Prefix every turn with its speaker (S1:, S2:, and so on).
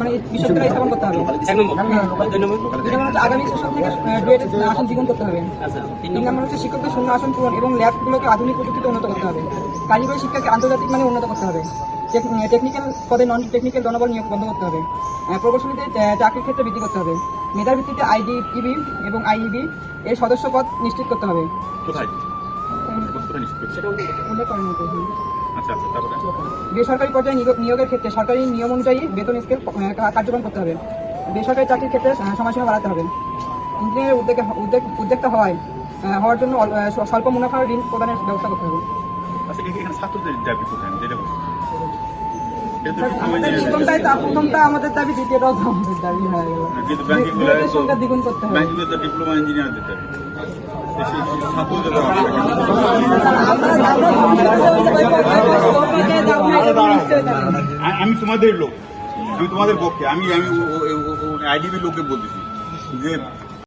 S1: মানে বিশ্ববিদ্যালয় স্থাপন করতে হবে। আগামী শিক্ষক থেকে ডুয়েট আসন দ্বিগুণ করতে হবে। 3 নম্বর হচ্ছে শিক্ষকদের শূন্য আসন পূরণ এবং ল্যাবগুলোকে আধুনিক প্রযুক্তিতে উন্নত করতে হবে। কারিগরি শিক্ষাকে আন্তর্জাতিক মানে উন্নত করতে হবে। টেকনিক্যাল পদে নন টেকনিক্যাল জনবল নিয়োগ বন্ধ করতে হবে। প্রকৌশলীতে চাকরির ক্ষেত্রে বৃদ্ধি করতে হবে। মেধার ভিত্তিতে আইডিইবি এবং আইইবি এর সদস্য পদ নিশ্চিত করতে হবে। বেসরকারি পর্যায়ে নিয়োগের ক্ষেত্রে সরকারি নিয়ম অনুযায়ী বেতন স্কেল কার্যক্রম করতে হবে। বেসরকারি চাকরির ক্ষেত্রে সময়সীমা বাড়াতে হবে। ইঞ্জিনিয়ারের উদ্যোক্তা হওয়ার জন্য স্বল্প মুনাফার ঋণ প্রদানের ব্যবস্থা করতে হবে। প্রথমটা আমাদের দাবি, দ্বিতীয়টাও আমাদের দাবি হয়ে গেল। সংখ্যা দ্বিগুণ করতে হবে।
S2: ডিপ্লোমা ইঞ্জিনিয়ার দিতে হবে। আমি তোমাদের লোক, আমি তোমাদের পক্ষে, আমি আইডিবি লোককে বলতেছি যে